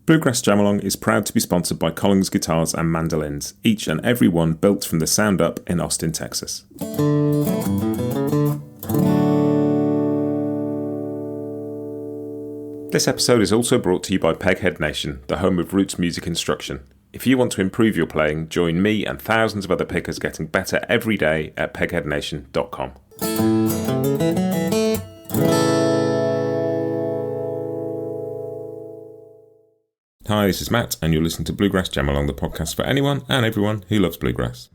Bluegrass Jamalong is proud to be sponsored by Collins Guitars and Mandolins, each and every one built from the sound up in Austin, Texas. This episode is also brought to you by Peghead Nation, the home of roots music instruction. If you want to improve your playing, join me and thousands of other pickers getting better every day at pegheadnation.com. Hi, this is Matt, and you're listening to Bluegrass Jamalong, the podcast for anyone and everyone who loves bluegrass.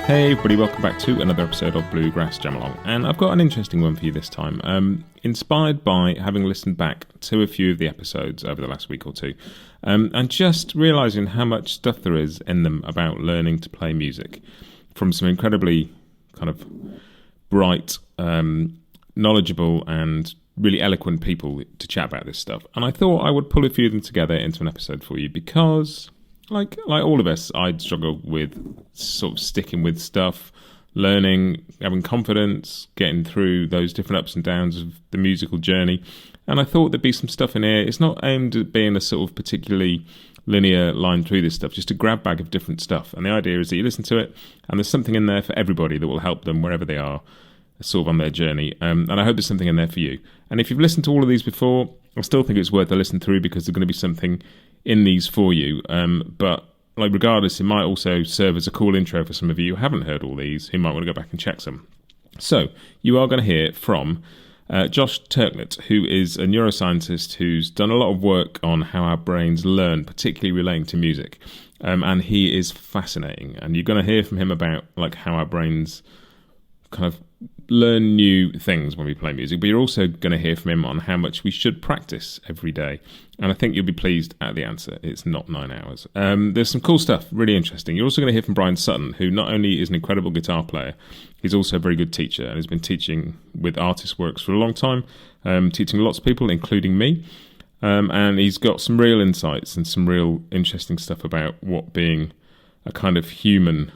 Hey everybody, welcome back to another episode of Bluegrass Jamalong, and I've got an interesting one for you this time. Inspired by having listened back to a few of the episodes over the last week or two, and just realising how much stuff there is in them about learning to play music from some incredibly kind of bright, knowledgeable and really eloquent people to chat about this stuff. And I thought I would pull a few of them together into an episode for you because Like all of us, I'd struggle with sort of sticking with stuff, learning, having confidence, getting through those different ups and downs of the musical journey. And I thought there'd be some stuff in here. It's not aimed at being a sort of particularly linear line through this stuff, just a grab bag of different stuff. And the idea is that you listen to it, and there's something in there for everybody that will help them wherever they are, sort of on their journey. And I hope there's something in there for you. And if you've listened to all of these before, I still think it's worth a listen through because there's going to be something in these for you, but like regardless, it might also serve as a cool intro for some of you who haven't heard all these, who might want to go back and check some. So you are going to hear from Josh Turknett, who is a neuroscientist who's done a lot of work on how our brains learn, particularly relating to music, and he is fascinating. And you're going to hear from him about like how our brains kind of learn new things when we play music, but you're also going to hear from him on how much we should practice every day. And I think you'll be pleased at the answer. It's not 9 hours. There's some cool stuff, really interesting. You're also going to hear from Bryan Sutton, who not only is an incredible guitar player, he's also a very good teacher and has been teaching with Artist Works for a long time, teaching lots of people, including me. And he's got some real insights and some real interesting stuff about what being a kind of human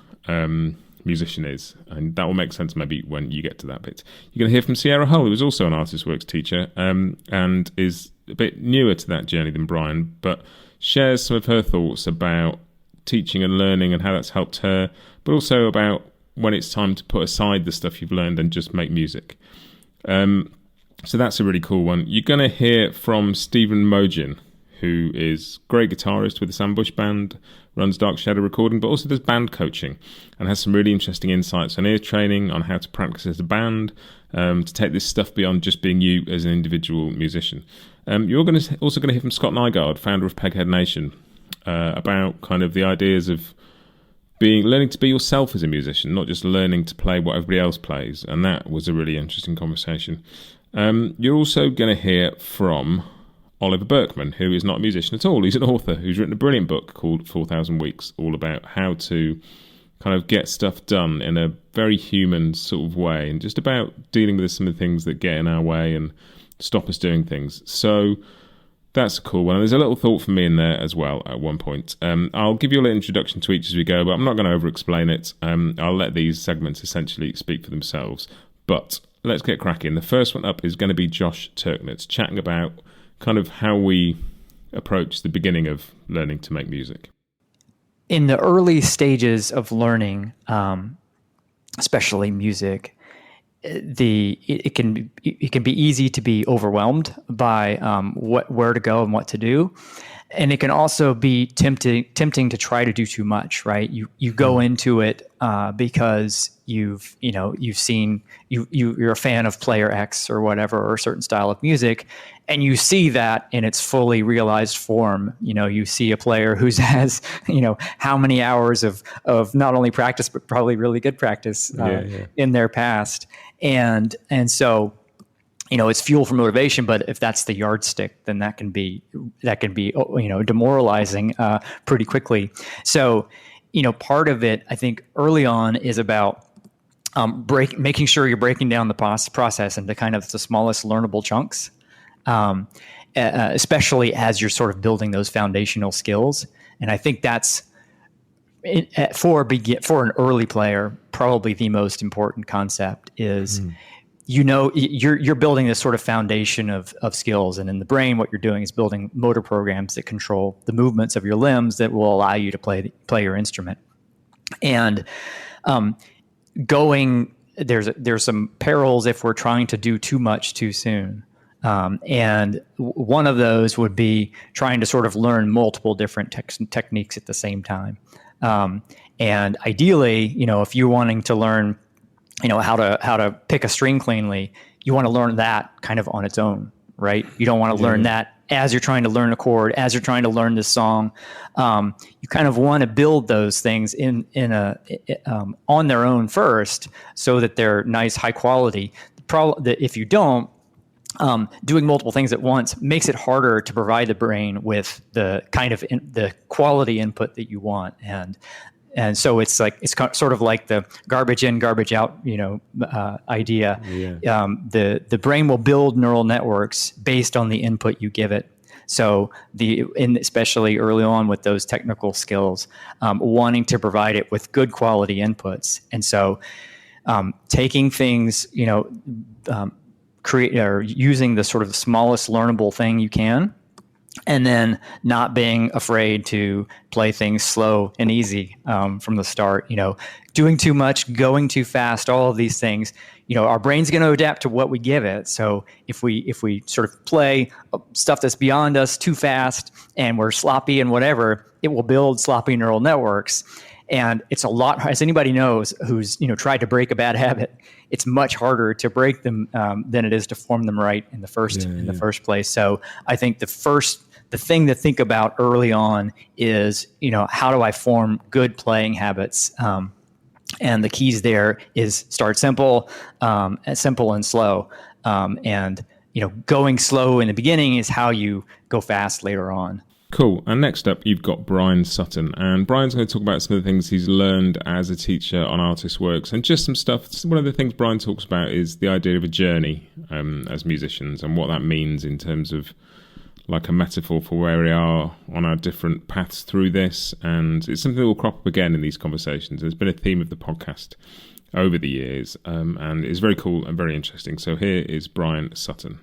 musician is, and that will make sense maybe when you get to that bit. You're going to hear from Sierra Hull, who is also an Artist Works teacher, and is a bit newer to that journey than Bryan, but shares some of her thoughts about teaching and learning and how that's helped her, but also about when it's time to put aside the stuff you've learned and just make music. So that's a really cool one. You're going to hear from Stephen Mougin, who is a great guitarist with the Sam Bush Band, runs Dark Shadow Recording, but also does band coaching and has some really interesting insights on ear training, on how to practice as a band, to take this stuff beyond just being you as an individual musician. You're also going to hear from Scott Nygaard, founder of Peghead Nation, about kind of the ideas of learning to be yourself as a musician, not just learning to play what everybody else plays. And that was a really interesting conversation. You're also going to hear from Oliver Berkman, who is not a musician at all. He's an author who's written a brilliant book called 4,000 Weeks, all about how to kind of get stuff done in a very human sort of way, and just about dealing with some of the things that get in our way and stop us doing things. So that's a cool one. And there's a little thought from me in there as well at one point. I'll give you a little introduction to each as we go, but I'm not going to over-explain it. I'll let these segments essentially speak for themselves. But let's get cracking. The first one up is going to be Josh Turknett, chatting about kind of how we approach the beginning of learning to make music. In the early stages of learning, especially music, it can be easy to be overwhelmed by where to go and what to do, and it can also be tempting to try to do too much. Right? You go into it because you're a fan of player X or whatever, or a certain style of music, and you see that in its fully realized form. You see a player who has, how many hours of not only practice, but probably really good practice in their past. And so, it's fuel for motivation, but if that's the yardstick, then that can be demoralizing pretty quickly. So, part of it, I think early on is about making sure you're breaking down the process into kind of the smallest learnable chunks, especially as you're sort of building those foundational skills. And I think that's for an early player, probably the most important concept is, you're building this sort of foundation of skills. And in the brain, what you're doing is building motor programs that control the movements of your limbs that will allow you to play your instrument. And there's some perils if we're trying to do too much too soon. And one of those would be trying to sort of learn multiple different techniques at the same time. And ideally, if you're wanting to learn, how to pick a string cleanly, you want to learn that kind of on its own, right? You don't want to learn that as you're trying to learn a chord, as you're trying to learn this song. You kind of want to build those things on their own first, so that they're nice, high quality. The problem that if you don't, doing multiple things at once makes it harder to provide the brain with the kind of the quality input that you want. And so it's sort of like the garbage in, garbage out, idea. Yeah. The brain will build neural networks based on the input you give it. So especially early on with those technical skills, wanting to provide it with good quality inputs. And so taking things, using the sort of smallest learnable thing you can, and then not being afraid to play things slow and easy from the start. Doing too much, going too fast, all of these things. Our brain's going to adapt to what we give it. So if we sort of play stuff that's beyond us too fast and we're sloppy and whatever, it will build sloppy neural networks. And it's a lot, as anybody knows who's tried to break a bad habit, it's much harder to break them than it is to form them right in the first place. So I think the thing to think about early on is, how do I form good playing habits? And the keys there is start simple and slow. And going slow in the beginning is how you go fast later on. Cool. And next up, you've got Bryan Sutton. And Bryan's going to talk about some of the things he's learned as a teacher on Artist Works and just some stuff. One of the things Bryan talks about is the idea of a journey as musicians and what that means in terms of like a metaphor for where we are on our different paths through this. And it's something that will crop up again in these conversations. It's been a theme of the podcast over the years, and it's very cool and very interesting. So here is Bryan Sutton.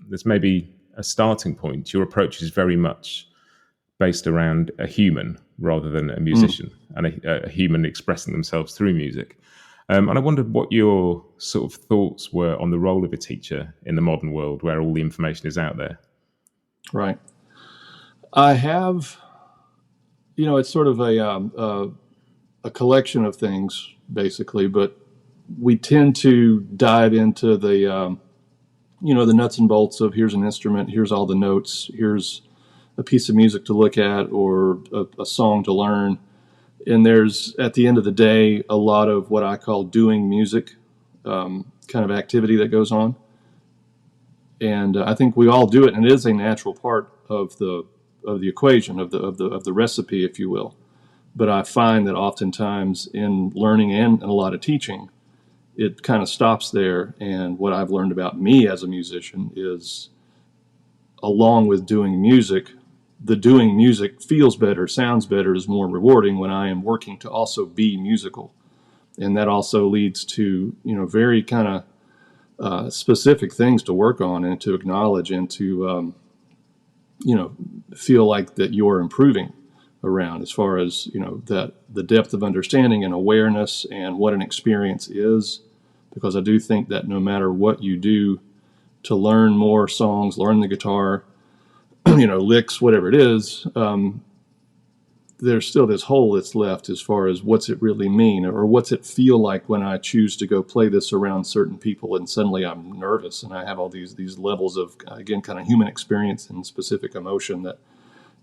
There's maybe a starting point. Your approach is very much based around a human rather than a musician, and a human expressing themselves through music. And I wondered what your sort of thoughts were on the role of a teacher in the modern world where all the information is out there. Right. I have, it's sort of a collection of things, basically, but we tend to dive into the, the nuts and bolts of here's an instrument, here's all the notes, here's a piece of music to look at or a song to learn. And there's, at the end of the day, a lot of what I call doing music kind of activity that goes on. And I think we all do it, and it is a natural part of the equation, of the recipe, if you will. But I find that oftentimes in learning and a lot of teaching, it kind of stops there. And what I've learned about me as a musician is, along with doing music, the doing music feels better, sounds better, is more rewarding when I am working to also be musical. And that also leads to, very kind of specific things to work on and to acknowledge and to, feel like that you're improving around as far as, that the depth of understanding and awareness and what an experience is. Because I do think that no matter what you do to learn more songs, learn the guitar, licks, whatever it is, there's still this hole that's left as far as what's it really mean, or what's it feel like when I choose to go play this around certain people and suddenly I'm nervous and I have all these levels of, again, kind of human experience and specific emotion that,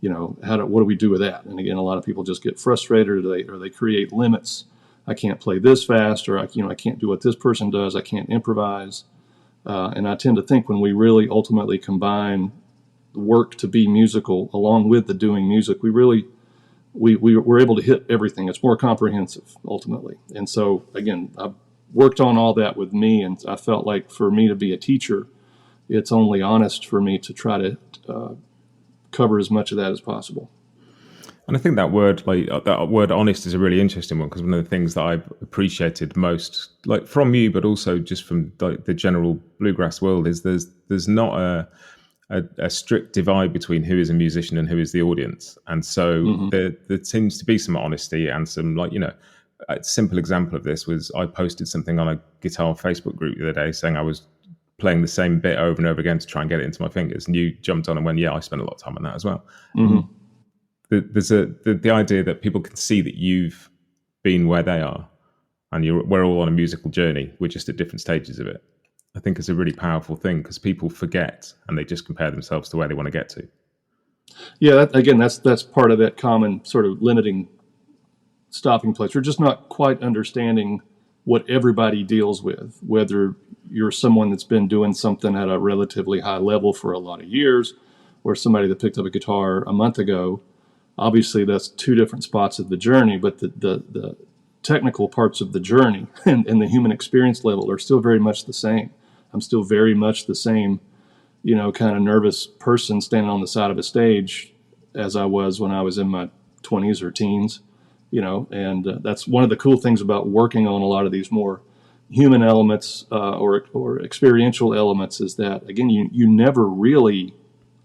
what do we do with that? And again, a lot of people just get frustrated or they create limits. I can't play this fast, or I can't do what this person does. I can't improvise. And I tend to think when we really ultimately combine work to be musical along with the doing music, we're able to hit everything. It's more comprehensive ultimately. And so again, worked on all that with me. And I felt like for me to be a teacher, it's only honest for me to try to cover as much of that as possible. And I think that word honest is a really interesting one, because one of the things that I've appreciated most, like from you, but also just from the general bluegrass world, is there's not a strict divide between who is a musician and who is the audience. And so there seems to be some honesty and some, like, a simple example of this was I posted something on a guitar Facebook group the other day saying I was playing the same bit over and over again to try and get it into my fingers. And you jumped on and went, yeah, I spent a lot of time on that as well. Mm-hmm. There's the idea that people can see that you've been where they are, and we're all on a musical journey. We're just at different stages of it. I think it's a really powerful thing, because people forget and they just compare themselves to where they want to get to. Yeah, that's part of that common sort of limiting stopping place. We're just not quite understanding what everybody deals with, whether you're someone that's been doing something at a relatively high level for a lot of years, or somebody that picked up a guitar a month ago. Obviously, that's two different spots of the journey, but the technical parts of the journey and the human experience level are still very much the same. I'm still very much the same, kind of nervous person standing on the side of a stage as I was when I was in my 20s or teens, and that's one of the cool things about working on a lot of these more human elements or experiential elements, is that, again, you never really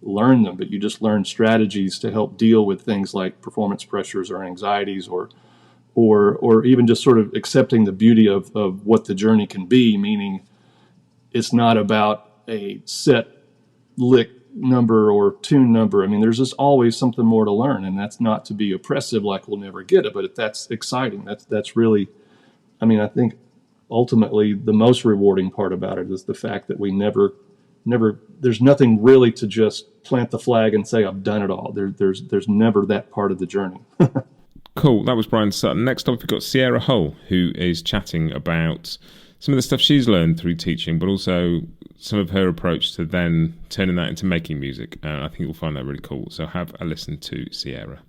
learn them, but you just learn strategies to help deal with things like performance pressures or anxieties, or even just sort of accepting the beauty of what the journey can be, meaning it's not about a set lick number or tune number. I mean, there's just always something more to learn, and that's not to be oppressive, like we'll never get it, but that's exciting. That's really, I mean, I think ultimately the most rewarding part about it is the fact that we never, there's nothing really to just plant the flag and say, I've done it all. There's never that part of the journey. Cool. That was Bryan Sutton. Next up, we've got Sierra Hull, who is chatting about some of the stuff she's learned through teaching, but also some of her approach to then turning that into making music. I think you'll find that really cool. So have a listen to Sierra.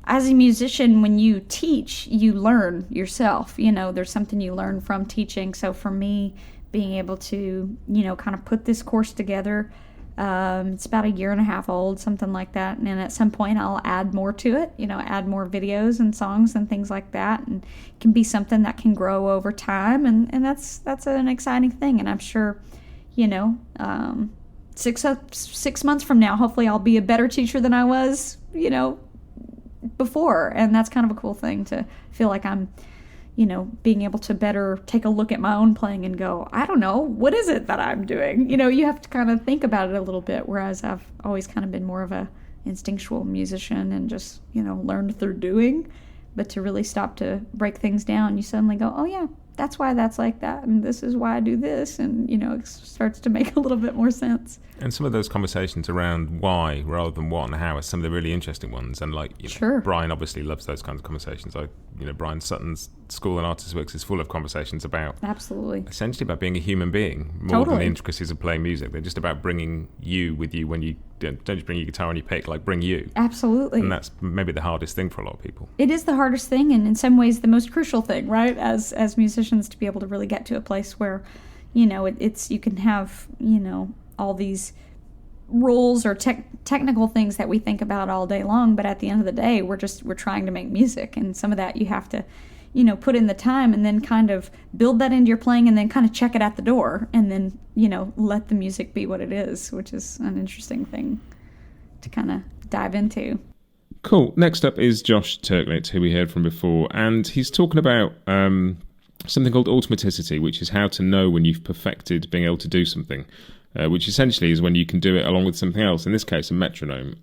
As a musician, when you teach, you learn yourself. There's something you learn from teaching. So for me, being able to, kind of put this course together, it's about 1.5 years old, something like that. And at some point I'll add more to it, add more videos and songs and things like that. And it can be something that can grow over time. And that's an exciting thing. And I'm sure, 6 months from now, hopefully I'll be a better teacher than I was, before. And that's kind of a cool thing to feel like I'm, being able to better take a look at my own playing and go, I don't know, what is it that I'm doing? You have to kind of think about it a little bit, whereas I've always kind of been more of a instinctual musician and just, learned through doing. But to really stop to break things down, you suddenly go, oh yeah, that's why that's like that, and this is why I do this, and it starts to make a little bit more sense. And some of those conversations around why rather than what and how are some of the really interesting ones. And sure. Brian obviously loves those kinds of conversations. Bryan Sutton's School and Artists Works is full of conversations about essentially about being a human being more than the intricacies of playing music. They're just about bringing you with you when you don't just bring your guitar and you pick, like bring you. Absolutely. And that's maybe the hardest thing for a lot of people. It is the hardest thing, and in some ways the most crucial thing, right? As musicians, to be able to really get to a place where, it's you can have, all these rules or technical things that we think about all day long, but at the end of the day, we're trying to make music, and some of that you have to, put in the time and then kind of build that into your playing and then kind of check it at the door and then, let the music be what it is, which is an interesting thing to kind of dive into. Cool. Next up is Josh Turknett, who we heard from before, and he's talking about something called automaticity, which is how to know when you've perfected being able to do something. Which essentially is when you can do it along with something else, in this case a metronome.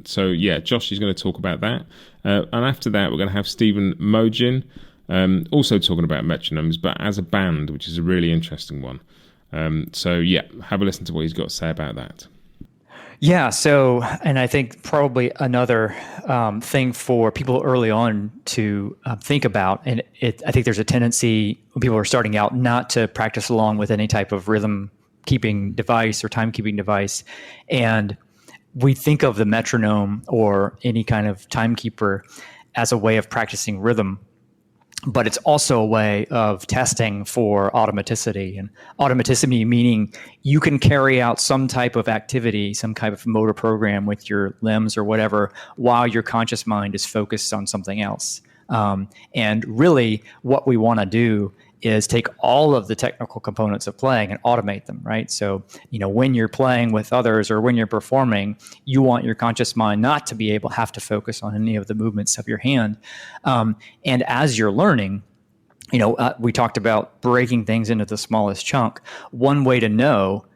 So Josh is going to talk about that. And after that, we're going to have Stephen Mougin, also talking about metronomes, but as a band, which is a really interesting one. Have a listen to what he's got to say about that. Yeah, so, and I think probably another thing for people early on to think about, and I think there's a tendency when people are starting out not to practice along with any type of rhythm keeping device or timekeeping device. And we think of the metronome or any kind of timekeeper as a way of practicing rhythm. but it's also a way of testing for automaticity, and automaticity meaning you can carry out some type of activity, some type of motor program with your limbs or whatever, while your conscious mind is focused on something else. And really what we want to do is take all of the technical components of playing and automate them, right? So, when you're playing with others or when you're performing, you want your conscious mind not to have to focus on any of the movements of your hand. And as you're learning, we talked about breaking things into the smallest chunk. One way to know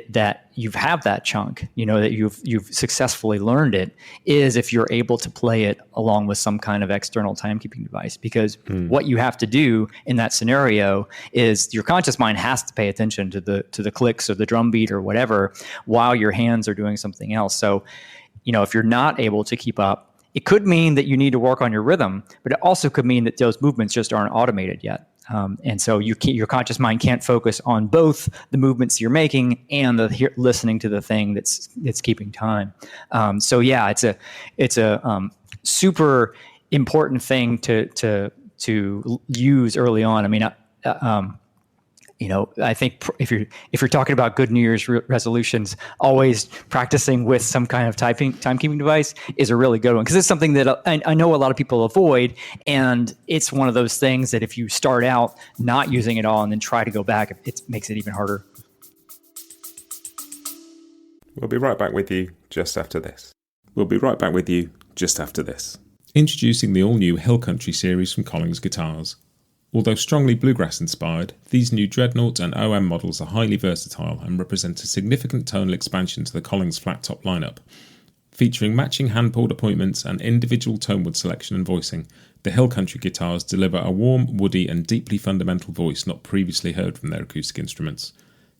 that you have that chunk, that you've successfully learned it, is if you're able to play it along with some kind of external timekeeping device. Because what you have to do in that scenario is your conscious mind has to pay attention to the clicks or the drum beat or whatever while your hands are doing something else. So, if you're not able to keep up, it could mean that you need to work on your rhythm, but it also could mean that those movements just aren't automated yet. And so your conscious mind can't focus on both the movements you're making and listening to the thing that's keeping time. So yeah, it's a super important thing to use early on. I mean, I think if you're talking about good New Year's resolutions, always practicing with some kind of timekeeping device is a really good one, because it's something that I know a lot of people avoid, and it's one of those things that if you start out not using it all and then try to go back, it makes it even harder. We'll be right back with you just after this. Introducing the all-new Hill Country series from Collings Guitars. Although strongly bluegrass-inspired, these new Dreadnought and OM models are highly versatile and represent a significant tonal expansion to the Collings flat-top lineup. Featuring matching hand-pulled appointments and individual tone wood selection and voicing, the Hill Country guitars deliver a warm, woody and deeply fundamental voice not previously heard from their acoustic instruments.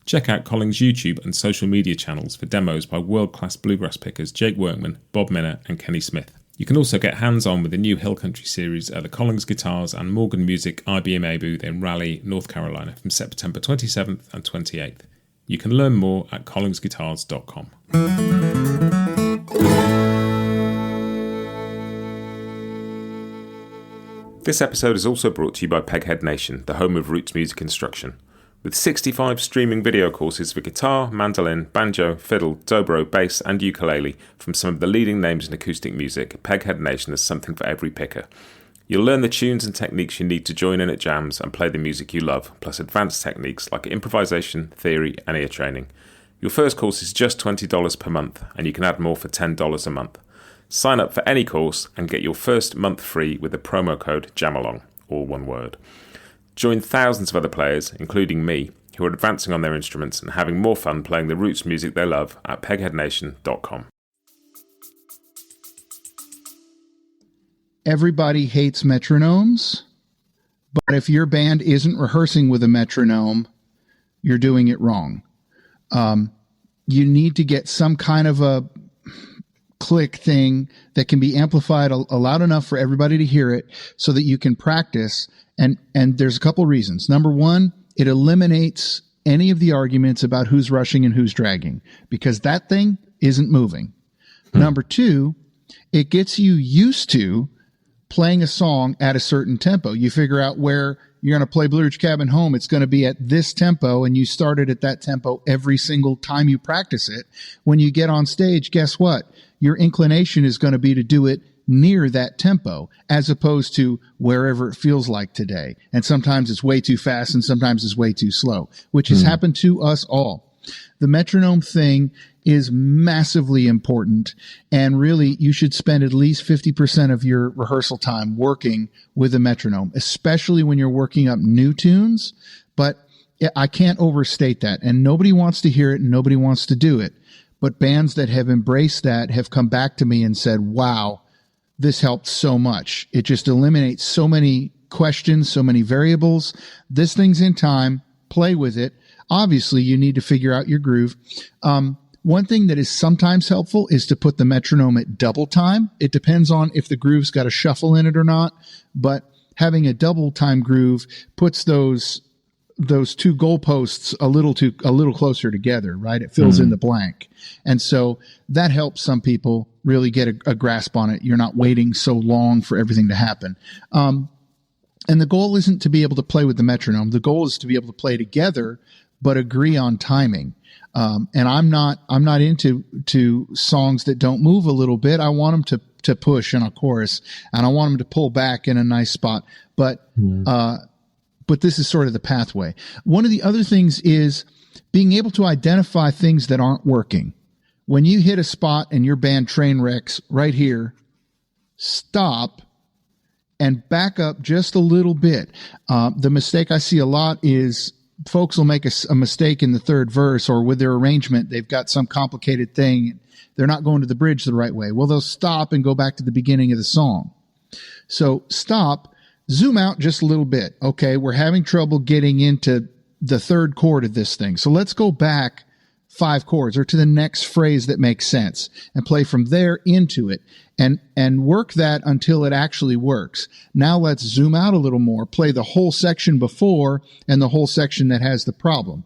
Check out Collings' YouTube and social media channels for demos by world-class bluegrass pickers Jake Workman, Bob Minner and Kenny Smith. You can also get hands-on with the new Hill Country series at the Collings Guitars and Mougin Music IBMA booth in Raleigh, North Carolina from September 27th and 28th. You can learn more at collingsguitars.com. This episode is also brought to you by Peghead Nation, the home of roots music instruction. With 65 streaming video courses for guitar, mandolin, banjo, fiddle, dobro, bass and ukulele from some of the leading names in acoustic music, Peghead Nation has something for every picker. You'll learn the tunes and techniques you need to join in at jams and play the music you love, plus advanced techniques like improvisation, theory and ear training. Your first course is just $20 per month, and you can add more for $10 a month. Sign up for any course and get your first month free with the promo code JAMALONG, all one word. Join thousands of other players, including me, who are advancing on their instruments and having more fun playing the roots music they love at pegheadnation.com. Everybody hates metronomes, but if your band isn't rehearsing with a metronome, you're doing it wrong. You need to get some kind of a click thing that can be amplified loud enough for everybody to hear it so that you can practice. And there's a couple reasons. Number one, it eliminates any of the arguments about who's rushing and who's dragging, because that thing isn't moving. Number two, it gets you used to playing a song at a certain tempo. You figure out where you're going to play Blue Ridge Cabin Home. It's going to be at this tempo, and you started at that tempo every single time you practice it. When you get on stage, guess what? Your inclination is going to be to do it near that tempo, as opposed to wherever it feels like today. And sometimes it's way too fast and sometimes it's way too slow, which has happened to us all. The metronome thing is massively important, and really you should spend at least 50% of your rehearsal time working with a metronome, especially when you're working up new tunes. But I can't overstate that, and nobody wants to hear it and nobody wants to do it. But bands that have embraced that have come back to me and said, wow, this helped so much. It just eliminates so many questions, so many variables. This thing's in time. Play with it. Obviously, you need to figure out your groove. One thing that is sometimes helpful is to put the metronome at double time. It depends on if the groove's got a shuffle in it or not, but having a double time groove puts those two goalposts a little closer together, right? It fills in the blank. And so that helps some people really get a grasp on it. You're not waiting so long for everything to happen. And the goal isn't to be able to play with the metronome. The goal is to be able to play together, but agree on timing. And I'm not into songs that don't move a little bit. I want them to push in a chorus, and I want them to pull back in a nice spot. But this is sort of the pathway. One of the other things is being able to identify things that aren't working. When you hit a spot and your band train wrecks right here, stop and back up just a little bit. The mistake I see a lot is folks will make a mistake in the third verse, or with their arrangement, they've got some complicated thing. They're not going to the bridge the right way. Well, they'll stop and go back to the beginning of the song. So stop, zoom out just a little bit. Okay, we're having trouble getting into the third chord of this thing. So let's go back 5 chords or to the next phrase that makes sense and play from there into it and work that until it actually works. Now let's zoom out a little more, play the whole section before and the whole section that has the problem.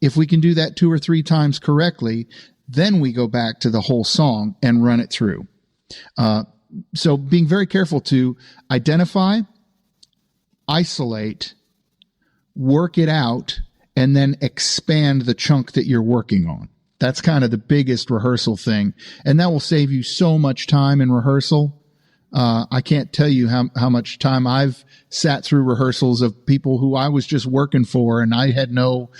If we can do that 2 or 3 times correctly, then we go back to the whole song and run it through. So being very careful to identify, isolate, work it out, and then expand the chunk that you're working on. That's kind of the biggest rehearsal thing. And that will save you so much time in rehearsal. I can't tell you how much time I've sat through rehearsals of people who I was just working for, and I had no,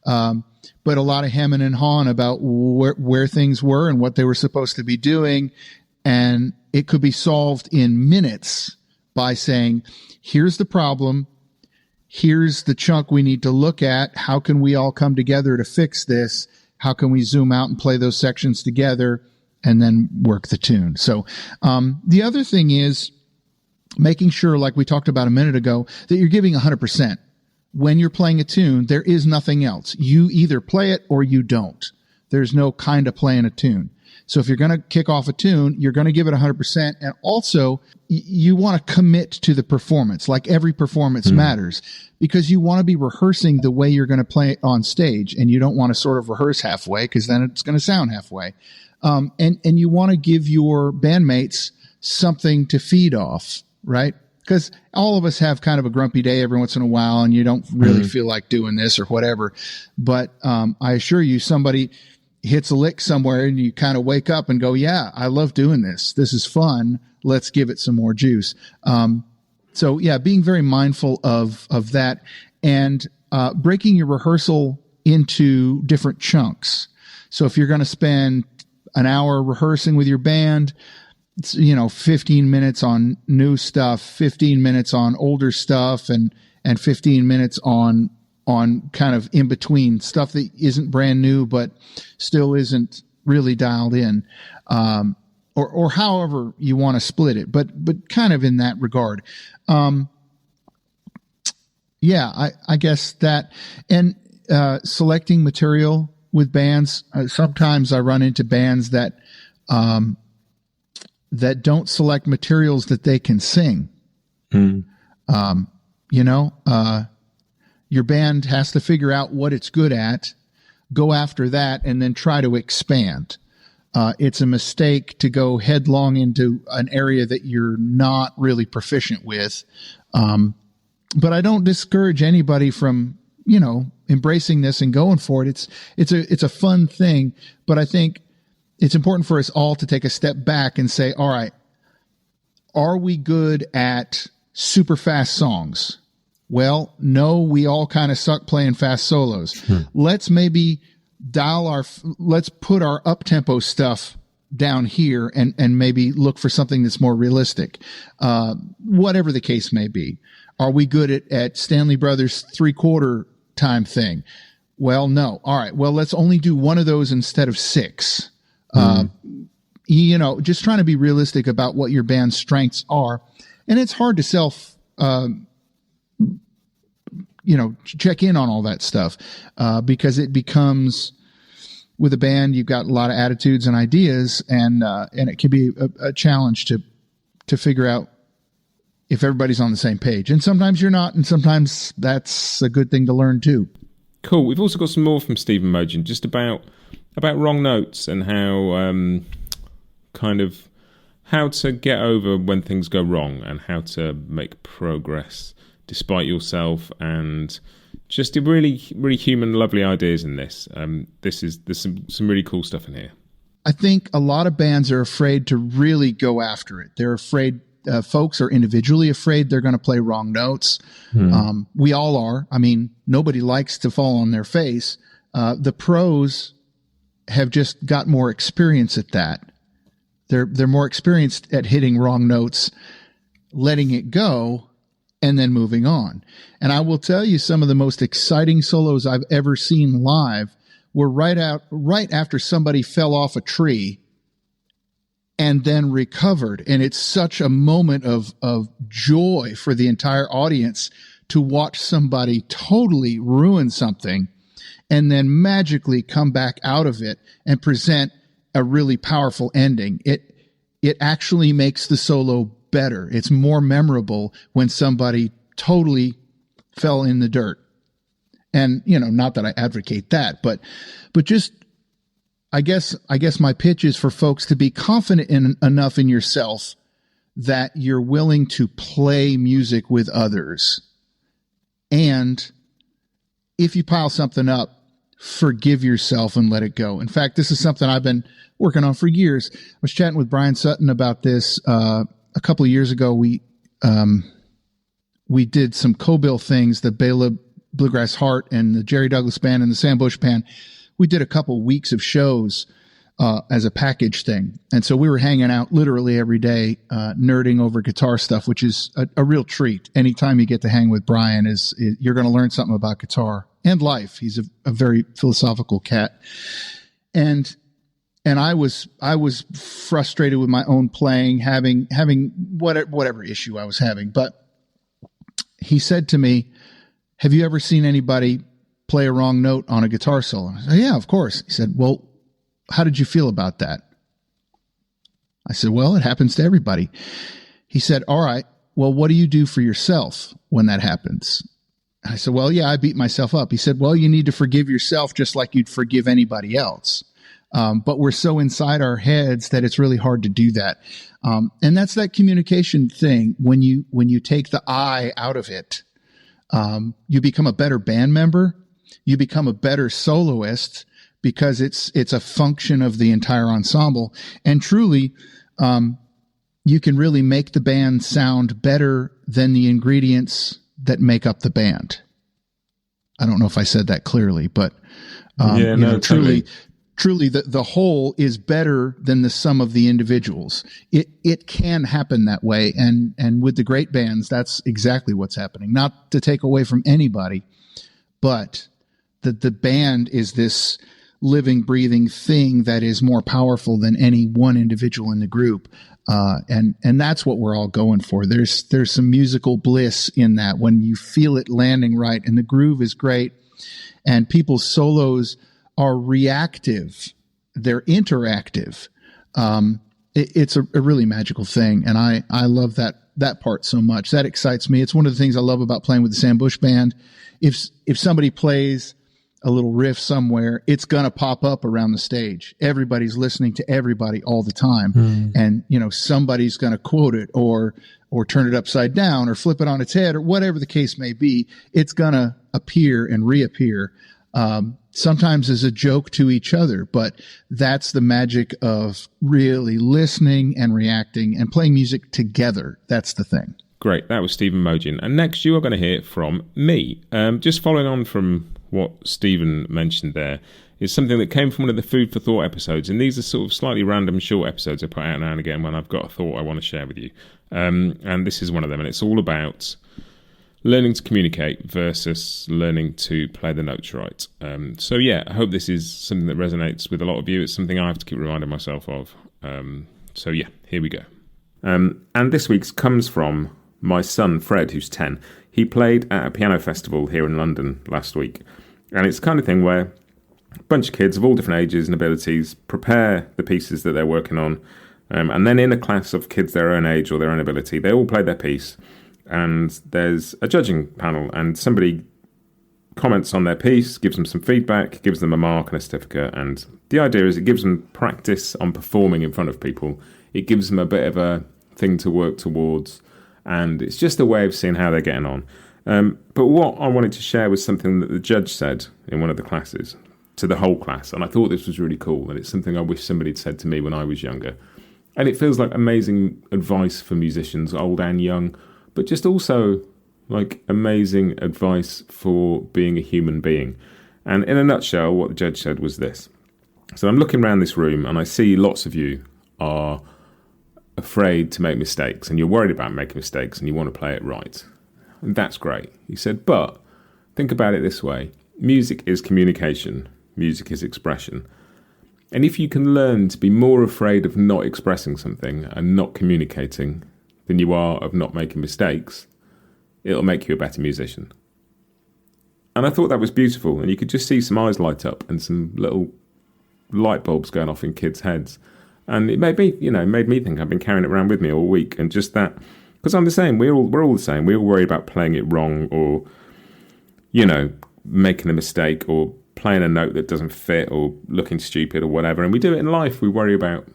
but a lot of hemming and hawing about where things were and what they were supposed to be doing. And it could be solved in minutes by saying, here's the problem. Here's the chunk we need to look at. How can we all come together to fix this? How can we zoom out and play those sections together and then work the tune? So the other thing is making sure, like we talked about a minute ago, that you're giving 100%. When you're playing a tune, there is nothing else. You either play it or you don't. There's no kind of playing a tune. So if you're going to kick off a tune, you're going to give it 100%. And also, you want to commit to the performance. Like every performance matters, because you want to be rehearsing the way you're going to play it on stage. And you don't want to sort of rehearse halfway, because then it's going to sound halfway. And you want to give your bandmates something to feed off, right? Because all of us have kind of a grumpy day every once in a while, and you don't really feel like doing this or whatever. But I assure you, somebody hits a lick somewhere and you kind of wake up and go, yeah, I love doing this. This is fun. Let's give it some more juice. So yeah, being very mindful of that, and breaking your rehearsal into different chunks. So if you're going to spend an hour rehearsing with your band, it's, 15 minutes on new stuff, 15 minutes on older stuff, and 15 minutes on kind of in between stuff that isn't brand new, but still isn't really dialed in, or however you want to split it, but kind of in that regard. Yeah, I guess that, and selecting material with bands. Sometimes I run into bands that don't select materials that they can sing. Your band has to figure out what it's good at, go after that, and then try to expand. It's a mistake to go headlong into an area that you're not really proficient with. But I don't discourage anybody from, embracing this and going for it. It's a fun thing, but I think it's important for us all to take a step back and say, all right, are we good at super fast songs? Well, no, we all kind of suck playing fast solos. Let's maybe let's put our up-tempo stuff down here and maybe look for something that's more realistic. Whatever the case may be. Are we good at Stanley Brothers 3/4 time thing? Well, no. All right. Well, let's only do one of those instead of 6. Just trying to be realistic about what your band's strengths are. And it's hard to check in on all that stuff, because it becomes, with a band, you've got a lot of attitudes and ideas, and it can be a challenge to figure out if everybody's on the same page. And sometimes you're not, and sometimes that's a good thing to learn too. Cool. We've also got some more from Stephen Mougin, just about wrong notes and how how to get over when things go wrong and how to make progress despite yourself, and just a really, really human, lovely ideas in this. There's some really cool stuff in here. I think a lot of bands are afraid to really go after it. They're afraid, folks are individually afraid they're going to play wrong notes. We all are. I mean, nobody likes to fall on their face. The pros have just got more experience at that. They're more experienced at hitting wrong notes, letting it go, and then moving on. And I will tell you, some of the most exciting solos I've ever seen live were right after somebody fell off a tree and then recovered. And it's such a moment of joy for the entire audience to watch somebody totally ruin something and then magically come back out of it and present a really powerful ending. It actually makes the solo better. It's more memorable when somebody totally fell in the dirt. And, not that I advocate that, but just, I guess my pitch is for folks to be confident enough in yourself that you're willing to play music with others. And if you pile something up, forgive yourself and let it go. In fact, this is something I've been working on for years. I was chatting with Bryan Sutton about this a couple of years ago. We did some co-bill things, the Bela Bluegrass Heart and the Jerry Douglas Band and the Sam Bush Band. We did a couple weeks of shows as a package thing. And so we were hanging out literally every day, nerding over guitar stuff, which is a real treat. Anytime you get to hang with Bryan, you're going to learn something about guitar and life. He's a very philosophical cat. And I was frustrated with my own playing, having whatever issue I was having. But he said to me, "Have you ever seen anybody play a wrong note on a guitar solo?" I said, "Yeah, of course." He said, "Well, how did you feel about that?" I said, "Well, it happens to everybody." He said, "All right, well, what do you do for yourself when that happens?" I said, "Well, yeah, I beat myself up." He said, "Well, you need to forgive yourself just like you'd forgive anybody else. But we're so inside our heads that it's really hard to do that." And that's that communication thing. When you take the I out of it, you become a better band member. You become a better soloist because it's a function of the entire ensemble. And truly, you can really make the band sound better than the ingredients that make up the band. I don't know if I said that clearly, but totally. Truly, the whole is better than the sum of the individuals. It can happen that way, and with the great bands, that's exactly what's happening. Not to take away from anybody, but the band is this living, breathing thing that is more powerful than any one individual in the group, and that's what we're all going for. There's some musical bliss in that when you feel it landing right, and the groove is great, and people's solos are reactive. They're interactive. It's a really magical thing. And I love that part so much. That excites me. It's one of the things I love about playing with the Sam Bush Band. If somebody plays a little riff somewhere, it's going to pop up around the stage. Everybody's listening to everybody all the time. And, somebody's going to quote it or turn it upside down or flip it on its head or whatever the case may be. It's going to appear and reappear. Sometimes as a joke to each other, but that's the magic of really listening and reacting and playing music together. That's the thing. Great. That was Stephen Mougin. And next you are going to hear from me. Just following on from what Stephen mentioned there is something that came from one of the Food for Thought episodes. And these are sort of slightly random short episodes I put out now and again when I've got a thought I want to share with you. And this is one of them. And it's all about learning to communicate versus learning to play the notes right. So yeah, I hope this is something that resonates with a lot of you. It's something I have to keep reminding myself of. So yeah, here we go. And this week's comes from my son, Fred, who's 10. He played at a piano festival here in London last week. And it's the kind of thing where a bunch of kids of all different ages and abilities prepare the pieces that they're working on. And then in a class of kids their own age or their own ability, they all play their piece. And there's a judging panel, and somebody comments on their piece, gives them some feedback, gives them a mark and a certificate. And the idea is it gives them practice on performing in front of people. It gives them a bit of a thing to work towards. And it's just a way of seeing how they're getting on. But what I wanted to share was something that the judge said in one of the classes to the whole class, and I thought this was really cool, and it's something I wish somebody had said to me when I was younger. And it feels like amazing advice for musicians, old and young, but just also like amazing advice for being a human being. And in a nutshell, what the judge said was this. So I'm looking around this room and I see lots of you are afraid to make mistakes, and you're worried about making mistakes and you want to play it right. And that's great. He said, but think about it this way. Music is communication. Music is expression. And if you can learn to be more afraid of not expressing something and not communicating than you are of not making mistakes, it'll make you a better musician. And I thought that was beautiful. And you could just see some eyes light up and some little light bulbs going off in kids' heads. And it made me think. I've been carrying it around with me all week. And just that, because I'm the same. We're all the same. We all worry about playing it wrong, or, making a mistake, or playing a note that doesn't fit, or looking stupid, or whatever. And we do it in life. We worry about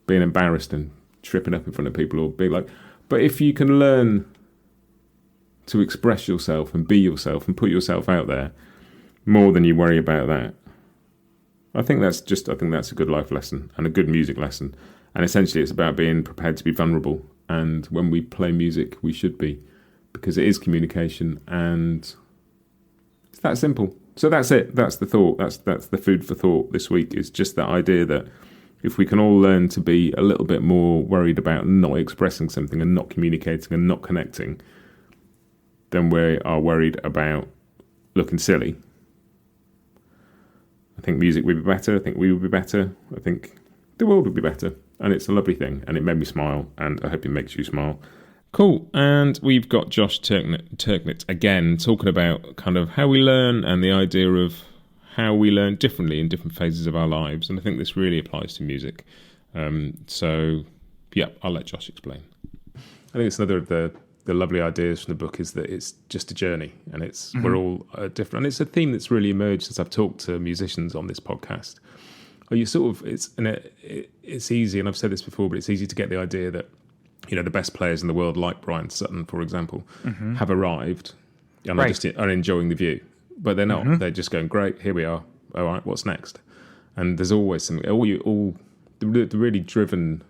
being embarrassed and tripping up in front of people, or being like. But if you can learn to express yourself and be yourself and put yourself out there more than you worry about that, I think that's a good life lesson and a good music lesson. And essentially it's about being prepared to be vulnerable. And when we play music, we should be, because it is communication, and it's that simple. So that's it. That's the thought. That's the food for thought this week, is just that idea that if we can all learn to be a little bit more worried about not expressing something and not communicating and not connecting, then we are worried about looking silly. I think music would be better. I think we would be better. I think the world would be better. And it's a lovely thing. And it made me smile. And I hope it makes you smile. Cool. And we've got Josh Turknett again talking about kind of how we learn and the idea of how we learn differently in different phases of our lives. And I think this really applies to music. So, I'll let Josh explain. I think it's another of the lovely ideas from the book, is that it's just a journey, and it's we're all different. And it's a theme that's really emerged as I've talked to musicians on this podcast. It's easy, and I've said this before, but it's easy to get the idea that, the best players in the world, like Bryan, Sutton, for example, have arrived and are enjoying the view. But they're not. They're just going, great, here we are. All right, what's next? And there's always something. The really driven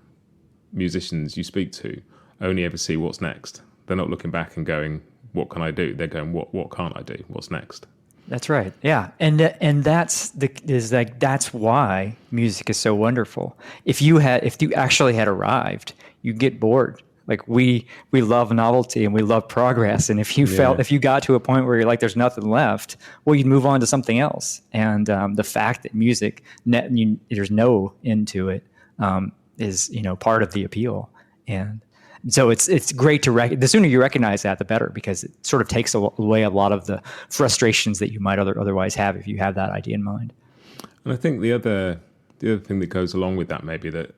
musicians you speak to only ever see what's next. They're not looking back and going, what can I do? They're going, what can't I do? What's next? That's right. Yeah. And that's why music is so wonderful. If you actually had arrived, you'd get bored. Like we love novelty and we love progress. And if you got to a point where you're like, there's nothing left, well, you'd move on to something else. And the fact that music, there's no end to it, is, part of the appeal. And so it's great to the sooner you recognize that, the better, because it sort of takes away a lot of the frustrations that you might otherwise have if you have that idea in mind. And I think the other thing that goes along with that, maybe that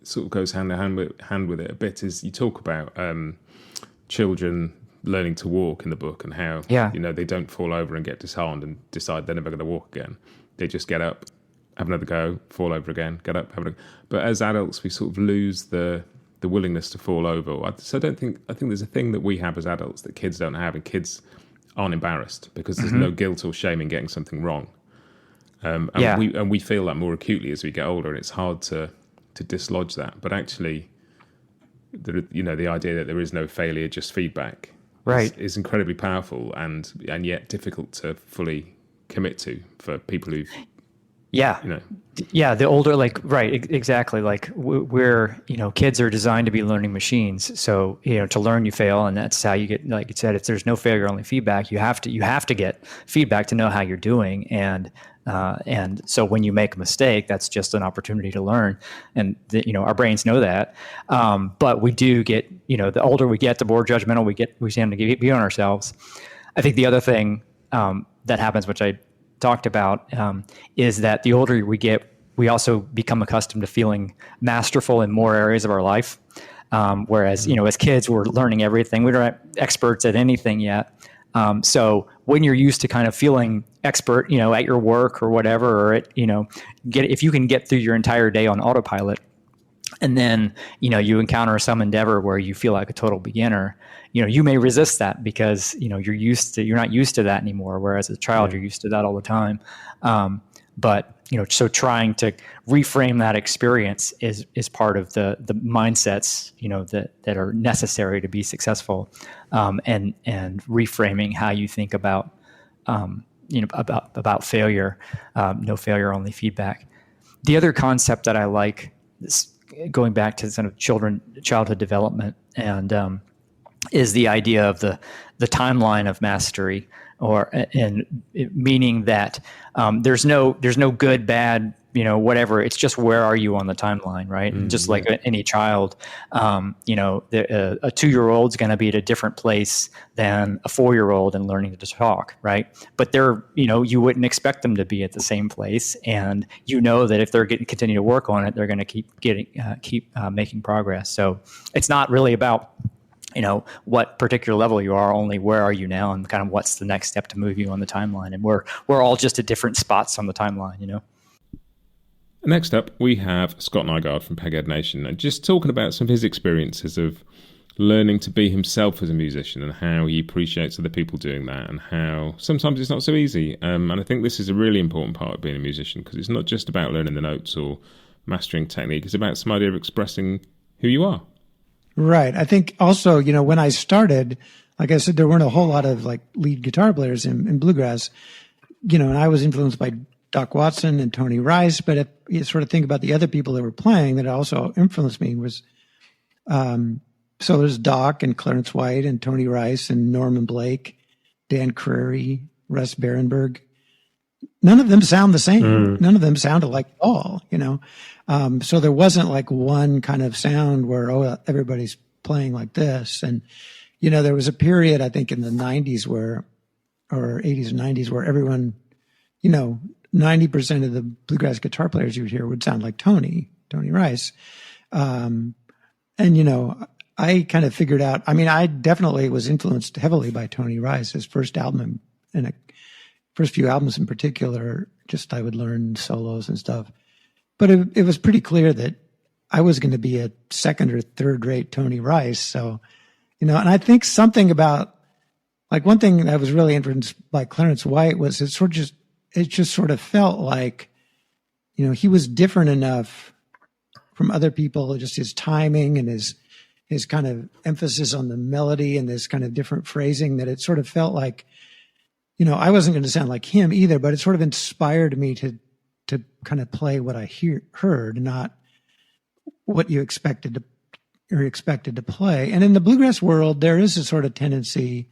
sort of goes hand in hand with it a bit, is you talk about children learning to walk in the book, and how they don't fall over and get disheartened and decide they're never going to walk again. They just get up, have another go, fall over again, get up, have another go. But as adults, we sort of lose the willingness to fall over. So I think there's a thing that we have as adults that kids don't have, and kids aren't embarrassed because there's no guilt or shame in getting something wrong. We feel that more acutely as we get older, and it's hard to dislodge that. But actually, the idea that there is no failure, just feedback, is incredibly powerful and yet difficult to fully commit to for people who. The older, exactly. Like we're, kids are designed to be learning machines. So, to learn, you fail. And that's how you get, like you said, if there's no failure, only feedback, you have to get feedback to know how you're doing. And so when you make a mistake, that's just an opportunity to learn. And our brains know that. But we do get, the older we get, the more judgmental we tend to be on ourselves. I think the other thing, that happens, which I talked about, is that the older we get, we also become accustomed to feeling masterful in more areas of our life. Whereas, as kids, we're learning everything. We're not experts at anything yet. So when you're used to kind of feeling expert, at your work or whatever, or if you can get through your entire day on autopilot, and then, you encounter some endeavor where you feel like a total beginner, you may resist that because, you're not used to that anymore. Whereas as a child, you're used to that all the time. But, so trying to reframe that experience is part of the mindsets, that are necessary to be successful, and reframing how you think about, about failure, no failure, only feedback. The other concept that I like is going back to sort of childhood development, and is the idea of the timeline of mastery, meaning that there's no good, bad, whatever. It's just where are you on the timeline, right? And just like any child, a 2-year-old's going to be at a different place than a 4-year-old and learning to talk, right? But you wouldn't expect them to be at the same place, and that if they're continue to work on it, they're going to keep making progress. So it's not really about what particular level you are, only where are you now, and kind of what's the next step to move you on the timeline. And we're all just at different spots on the timeline, Next up, we have Scott Nygaard from Peghead Nation, and just talking about some of his experiences of learning to be himself as a musician and how he appreciates other people doing that, and how sometimes it's not so easy. And I think this is a really important part of being a musician, because it's not just about learning the notes or mastering technique. It's about some idea of expressing who you are. Right. I think also, when I started, like I said, there weren't a whole lot of like lead guitar players in bluegrass, and I was influenced by Doc Watson and Tony Rice. But if you sort of think about the other people that were playing that also influenced me was, so there's Doc and Clarence White and Tony Rice and Norman Blake, Dan Crary, Russ Barenberg. None of them sound the same. None of them sounded like at all, so there wasn't like one kind of sound where, everybody's playing like this. And, there was a period, I think in the 90s or 80s and 90s where everyone, 90% of the bluegrass guitar players you would hear would sound like Tony Rice. And, I kind of figured out, I definitely was influenced heavily by Tony Rice, his first album and first few albums in particular. Just I would learn solos and stuff. But it was pretty clear that I was going to be a second or third rate Tony Rice. So, and I think something about, like, one thing that was really influenced by Clarence White was it just sort of felt like, he was different enough from other people, just his timing and his kind of emphasis on the melody and this kind of different phrasing, that it sort of felt like, I wasn't going to sound like him either, but it sort of inspired me to kind of play what I heard, not what you expected to play. And in the bluegrass world, there is a sort of tendency,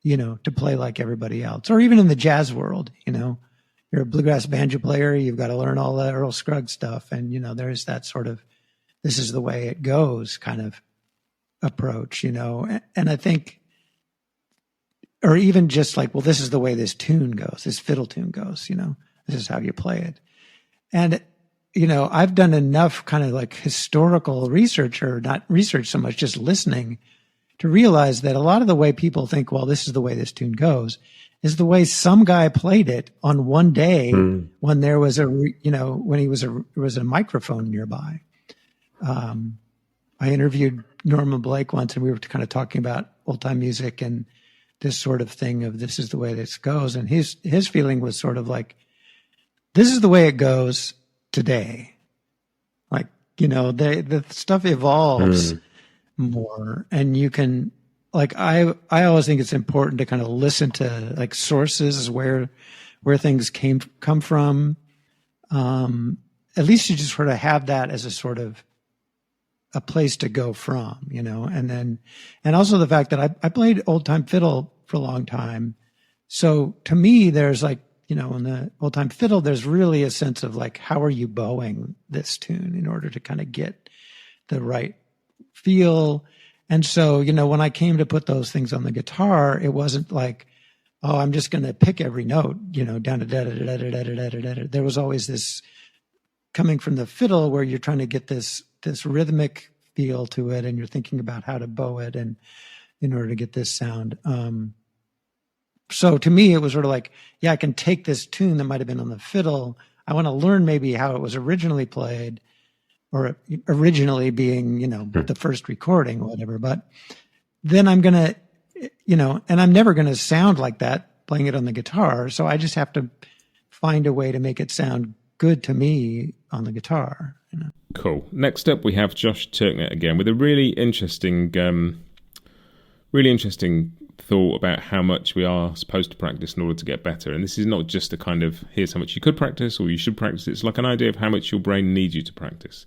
to play like everybody else, or even in the jazz world, you're a bluegrass banjo player, you've got to learn all the Earl Scruggs stuff. And, there's that sort of, this is the way it goes kind of approach, and I think, or even just like, well, this is the way this tune goes, this fiddle tune goes, this is how you play it. And, I've done enough kind of like historical research, or not research so much, just listening, to realize that a lot of the way people think, well, this is the way this tune goes, is the way some guy played it on one day when there was when there was a microphone nearby. I interviewed Norman Blake once, and we were kind of talking about old time music and this sort of thing of this is the way this goes. And his feeling was sort of like, this is the way it goes today. Like, the stuff evolves more, and you can, like, I always think it's important to kind of listen to like sources where things come from. At least you just sort of have that as a sort of a place to go from, and also the fact that I played old time fiddle for a long time. So to me, there's like, in the old time fiddle, there's really a sense of like, how are you bowing this tune in order to kind of get the right feel? And so, when I came to put those things on the guitar, it wasn't like, oh, I'm just going to pick every note, down to da da da da da da da da. There was always this coming from the fiddle where you're trying to get this rhythmic feel to it, and you're thinking about how to bow it and in order to get this sound. So to me, it was sort of like, yeah, I can take this tune that might have been on the fiddle. I want to learn maybe how it was originally played, or originally being, the first recording or whatever. But then I'm going to, and I'm never going to sound like that playing it on the guitar. So I just have to find a way to make it sound good to me on the guitar. Cool. Next up, we have Josh Turknett again with a really interesting thought about how much we are supposed to practice in order to get better. And this is not just a kind of, here's how much you could practice or you should practice. It's like an idea of how much your brain needs you to practice.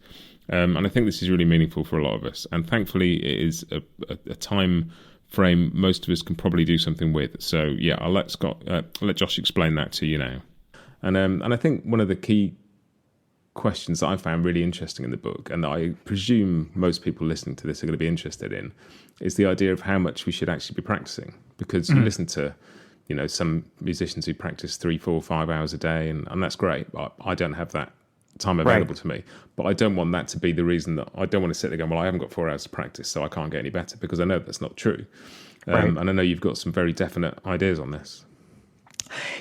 And I think this is really meaningful for a lot of us. And thankfully, it is a time frame most of us can probably do something with. So yeah, I'll let Josh explain that to you now. And I think one of the key questions that I found really interesting in the book, and that I presume most people listening to this are going to be interested in, is the idea of how much we should actually be practicing. Because you listen to, some musicians who practice 3, 4, 5 hours a day, and that's great. But I don't have that time available to me. But I don't want that to be the reason that I don't want to sit there going, well, I haven't got 4 hours to practice, so I can't get any better, because I know that's not true. And I know you've got some very definite ideas on this.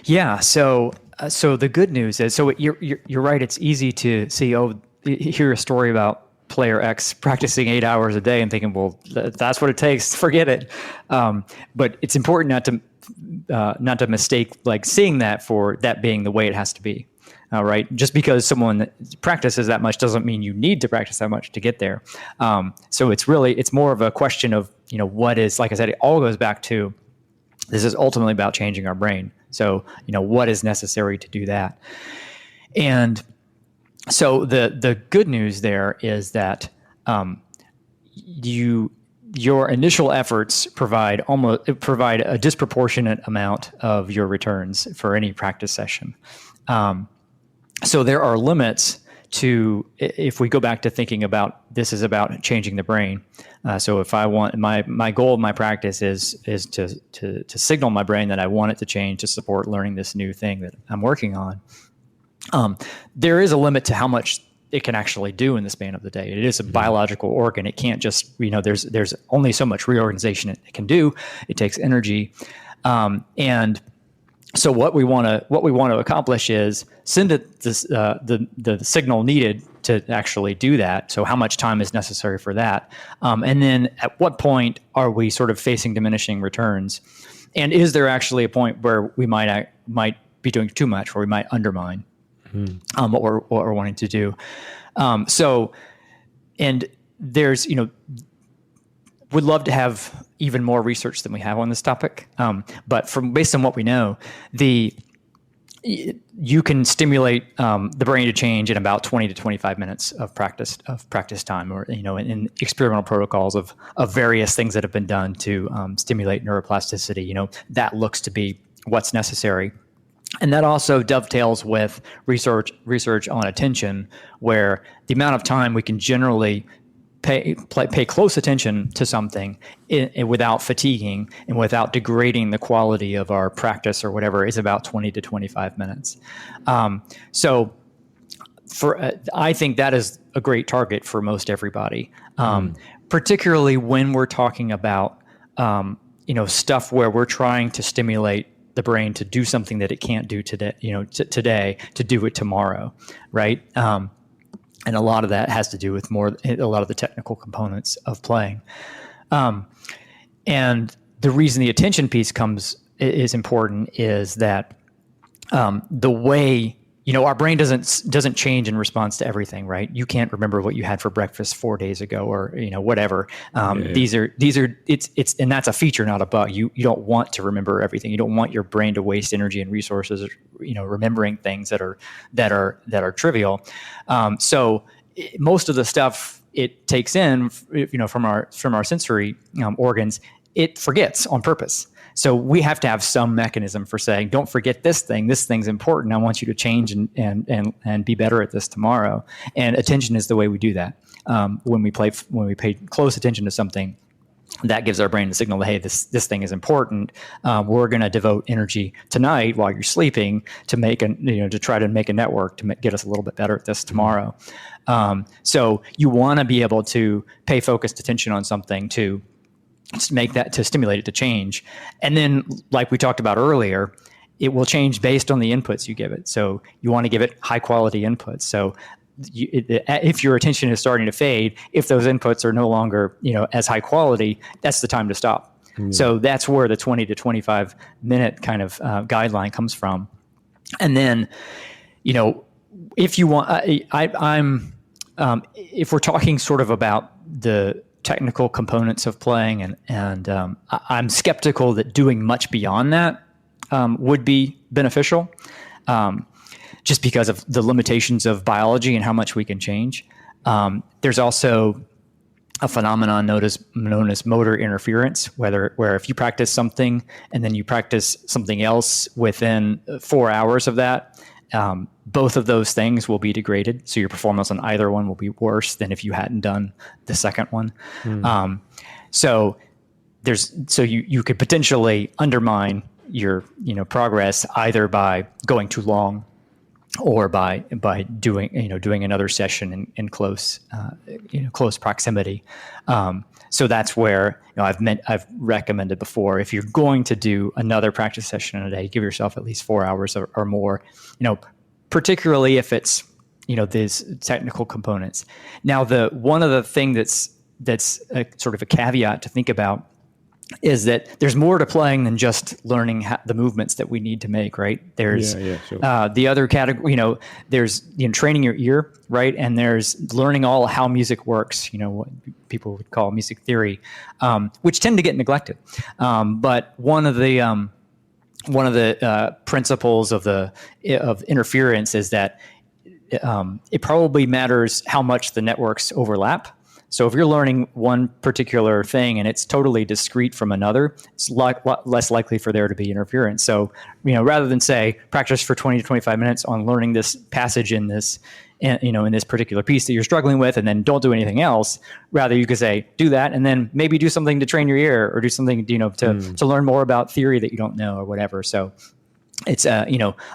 Yeah. So the good news is, so you're right. It's easy to see, hear a story about player X practicing 8 hours a day and thinking, well, that's what it takes. Forget it. But it's important not to mistake like seeing that for that being the way it has to be. Right. Just because someone practices that much doesn't mean you need to practice that much to get there. So it's more of a question of, what is, like I said, it all goes back to, this is ultimately about changing our brain. So, what is necessary to do that? And so the good news there is that your initial efforts provide a disproportionate amount of your returns for any practice session. So there are limits to, if we go back to thinking about this is about changing the brain. So if I want, my goal of my practice is to signal my brain that I want it to change to support learning this new thing that I'm working on. There is a limit to how much it can actually do in the span of the day. It is a biological organ. It can't just, there's only so much reorganization it can do. It takes energy. And so what we want to accomplish is send it the signal needed to actually do that. So how much time is necessary for that? And then at what point are we sort of facing diminishing returns? And is there actually a point where we might be doing too much, where we might undermine what we're wanting to do? And there's, would love to have even more research than we have on this topic. But based on what we know, you can stimulate the brain to change in about 20 to 25 minutes of practice time, or in experimental protocols of various things that have been done to stimulate neuroplasticity. That looks to be what's necessary. And that also dovetails with research on attention, where the amount of time we can generally pay close attention to something without fatiguing and without degrading the quality of our practice or whatever is about 20 to 25 minutes. So I think that is a great target for most everybody, particularly when we're talking about stuff where we're trying to stimulate the brain to do something that it can't do today, today to do it tomorrow, right? And a lot of that has to do with a lot of the technical components of playing. And the reason the attention piece is important is that the way, our brain doesn't change in response to everything, right? You can't remember what you had for breakfast 4 days ago, or whatever. These are and that's a feature, not a bug. You don't want to remember everything. You don't want your brain to waste energy and resources, remembering things that are trivial. So most of the stuff it takes in, from our sensory organs, it forgets on purpose. So we have to have some mechanism for saying, don't forget this thing. This thing's important. I want you to change and be better at this tomorrow. And attention is the way we do that. When we pay close attention to something, that gives our brain the signal that, hey, this thing is important. We're going to devote energy tonight while you're sleeping to try to make a network to get us a little bit better at this tomorrow. So you want to be able to pay focused attention on something to stimulate it to change. And then, like we talked about earlier, it will change based on the inputs you give it. So you want to give it high quality inputs. So if your attention is starting to fade, if those inputs are no longer, as high quality, that's the time to stop. So that's where the 20 to 25 minute kind of guideline comes from. And then, if you want, if we're talking sort of about the technical components of playing, and I'm skeptical that doing much beyond that would be beneficial, just because of the limitations of biology and how much we can change. There's also a phenomenon known as motor interference, where if you practice something and then you practice something else within 4 hours of that, both of those things will be degraded. So your performance on either one will be worse than if you hadn't done the second one. So you could potentially undermine your progress either by going too long or by doing another session in close proximity. So that's where I've recommended before, if you're going to do another practice session in a day, give yourself at least 4 hours or more. Particularly if it's these technical components. Now, one of the thing that's a, sort of a caveat to think about is that there's more to playing than just learning the movements that we need to make, right? There's sure. The other category, there's training your ear, right? And there's learning all how music works, what people would call music theory, which tend to get neglected. But one of the principles of interference is that it probably matters how much the networks overlap. So if you're learning one particular thing and it's totally discrete from another, it's a lot less likely for there to be interference. So, rather than say practice for 20 to 25 minutes on learning this passage in this, in this particular piece that you're struggling with, and then don't do anything else, rather you could say do that and then maybe do something to train your ear or do something, to learn more about theory that you don't know or whatever. So it's,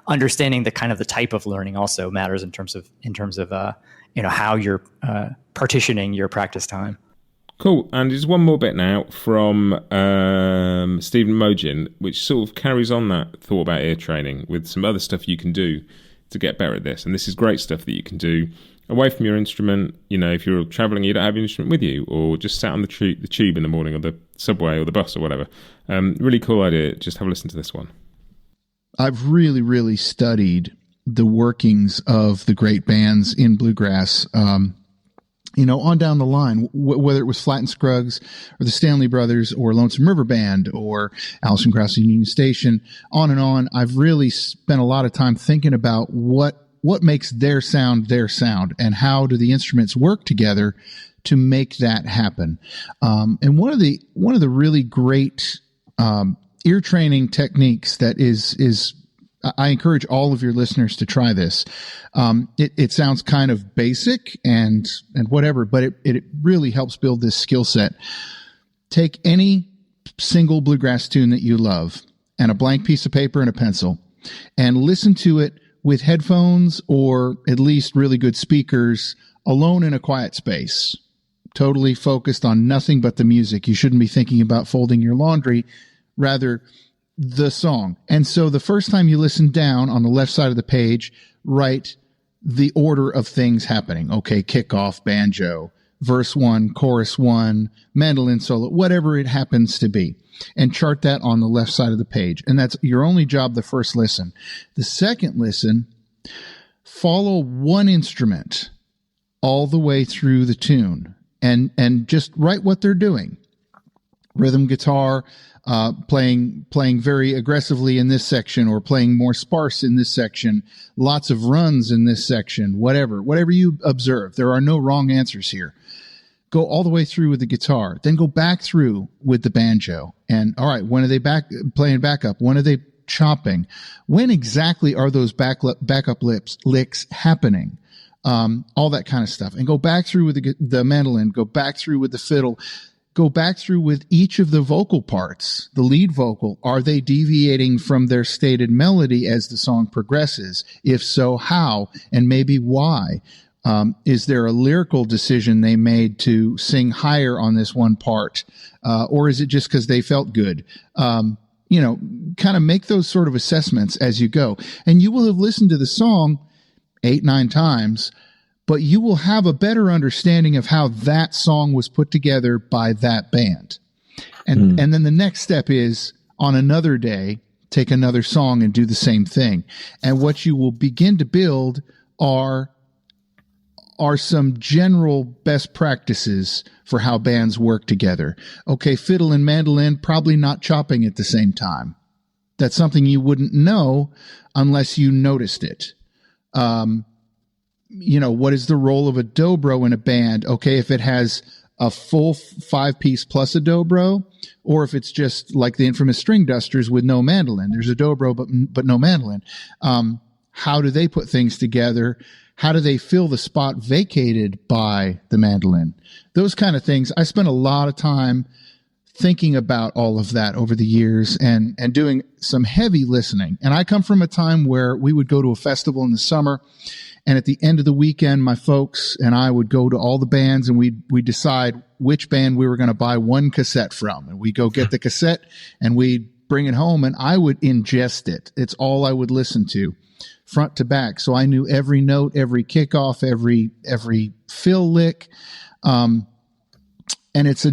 understanding the type of learning also matters in terms of how you're partitioning your practice time. Cool. And there's one more bit now from Stephen Mougin, which sort of carries on that thought about ear training with some other stuff you can do to get better at this. And this is great stuff that you can do away from your instrument. If you're traveling, you don't have your instrument with you, or just sat on the tube in the morning, or the subway or the bus or whatever. Really cool idea. Just have a listen to this one. I've really, really studied the workings of the great bands in bluegrass, on down the line, whether it was Flatt and Scruggs or the Stanley Brothers or Lonesome River Band or Alison Krauss and Union Station, on and on. I've really spent a lot of time thinking about what makes their sound and how do the instruments work together to make that happen. And one of the really great ear training techniques that is I encourage all of your listeners to try this. It sounds kind of basic and whatever, but it really helps build this skill set. Take any single bluegrass tune that you love and a blank piece of paper and a pencil and listen to it with headphones or at least really good speakers alone in a quiet space, totally focused on nothing but the music. You shouldn't be thinking about folding your laundry, rather the song. And so the first time you listen down on the left side of the page, write the order of things happening. Okay, kickoff, banjo, verse 1, chorus 1, mandolin solo, whatever it happens to be, and chart that on the left side of the page. And that's your only job the first listen. The second listen, follow one instrument all the way through the tune and just write what they're doing. Rhythm guitar, playing very aggressively in this section or playing more sparse in this section, lots of runs in this section, whatever you observe. There are no wrong answers here. Go all the way through with the guitar, then go back through with the banjo. And all right, when are they playing backup? When are they chopping? When exactly are those backup licks happening? All that kind of stuff. And go back through with the mandolin, go back through with the fiddle, go back through with each of the vocal parts, the lead vocal. Are they deviating from their stated melody as the song progresses? If so, how? And maybe why? Is there a lyrical decision they made to sing higher on this one part? Or is it just because they felt good? Kind of make those sort of assessments as you go. And you will have listened to the song 8-9 times, but you will have a better understanding of how that song was put together by that band. And then the next step is, on another day, take another song and do the same thing. And what you will begin to build are some general best practices for how bands work together. Okay, fiddle and mandolin probably not chopping at the same time. That's something you wouldn't know unless you noticed it. What is the role of a dobro in a band? Okay, if it has a full 5-piece plus a dobro, or if it's just like the infamous string dusters with no mandolin. There's a dobro, but no mandolin. How do they put things together? How do they fill the spot vacated by the mandolin? Those kind of things. I spent a lot of time thinking about all of that over the years and doing some heavy listening. And I come from a time where we would go to a festival in the summer, and at the end of the weekend, my folks and I would go to all the bands, and we'd decide which band we were going to buy one cassette from. And we'd go get the cassette and we'd bring it home, and I would ingest it. It's all I would listen to, front to back. So I knew every note, every kickoff, every fill lick. And it's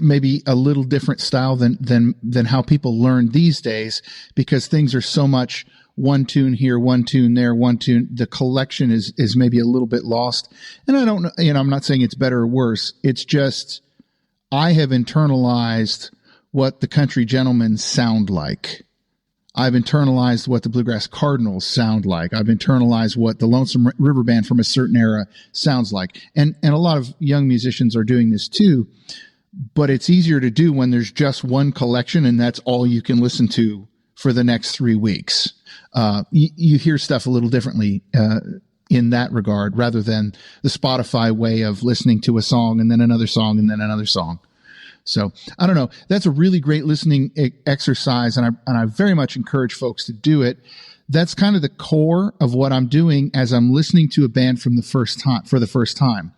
maybe a little different style than how people learn these days, because things are so much one tune here, one tune there, one tune. The collection is maybe a little bit lost. And I don't know, I'm not saying it's better or worse. It's just, I have internalized what the Country Gentlemen sound like. I've internalized what the Bluegrass Cardinals sound like. I've internalized what the Lonesome River Band from a certain era sounds like. And a lot of young musicians are doing this too, but it's easier to do when there's just one collection and that's all you can listen to for the next 3 weeks. You hear stuff a little differently in that regard, rather than the Spotify way of listening to a song and then another song and then another song. So I don't know. That's a really great listening exercise, and I very much encourage folks to do it. That's kind of the core of what I'm doing as I'm listening to a band for the first time.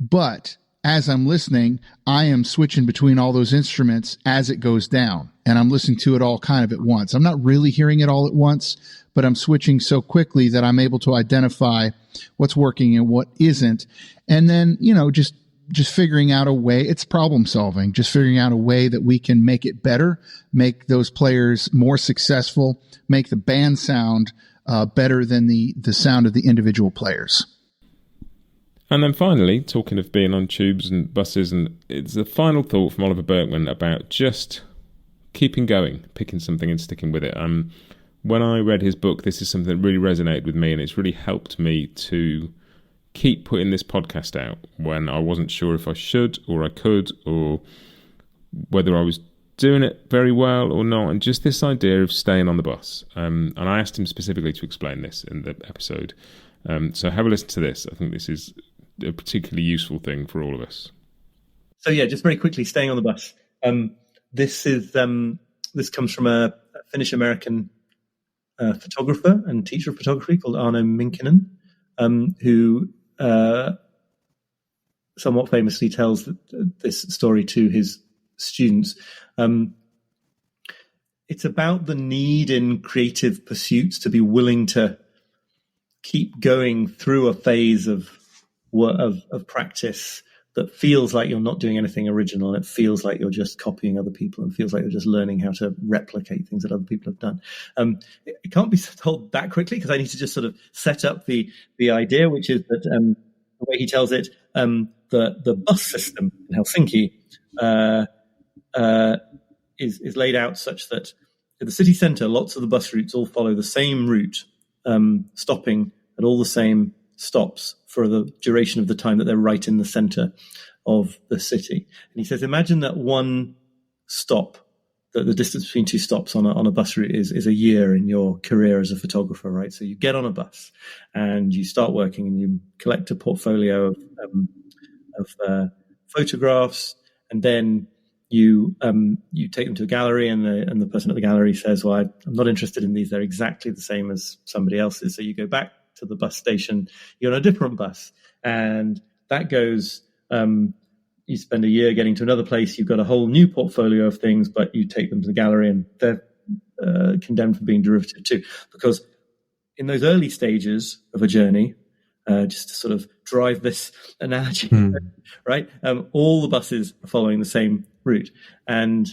But as I'm listening, I am switching between all those instruments as it goes down, and I'm listening to it all kind of at once. I'm not really hearing it all at once, but I'm switching so quickly that I'm able to identify what's working and what isn't. And then, just figuring out a way, it's problem solving, just figuring out a way that we can make it better, make those players more successful, make the band sound better than the sound of the individual players. And then finally, talking of being on tubes and buses, and it's a final thought from Oliver Berkman about just keeping going, picking something and sticking with it. When I read his book, this is something that really resonated with me, and it's really helped me to keep putting this podcast out when I wasn't sure if I should or I could, or whether I was doing it very well or not, and just this idea of staying on the bus. And I asked him specifically to explain this in the episode. So have a listen to this. I think this is a particularly useful thing for all of us. So yeah, just very quickly, staying on the bus. This comes from a Finnish-American photographer and teacher of photography called Arno Minkinen, who somewhat famously tells this story to his students. It's about the need in creative pursuits to be willing to keep going through a phase of practice that feels like you're not doing anything original. It feels like you're just copying other people, and feels like you're just learning how to replicate things that other people have done. It can't be told that quickly, because I need to just sort of set up the idea, which is that the way he tells it, the bus system in Helsinki is laid out such that at the city centre, lots of the bus routes all follow the same route, stopping at all the same stops for the duration of the time that they're right in the center of the city. And he says, imagine that one stop, that the distance between two stops on a bus route is a year in your career as a photographer, right? So you get on a bus and you start working and you collect a portfolio of photographs, and then you take them to a gallery, and the person at the gallery says, well, I'm not interested in these. They're exactly the same as somebody else's. So you go back to the bus station, you're on a different bus, and that goes, you spend a year getting to another place, you've got a whole new portfolio of things, but you take them to the gallery and they're condemned for being derivative too. Because in those early stages of a journey, just to sort of drive this analogy, right? All the buses are following the same route, and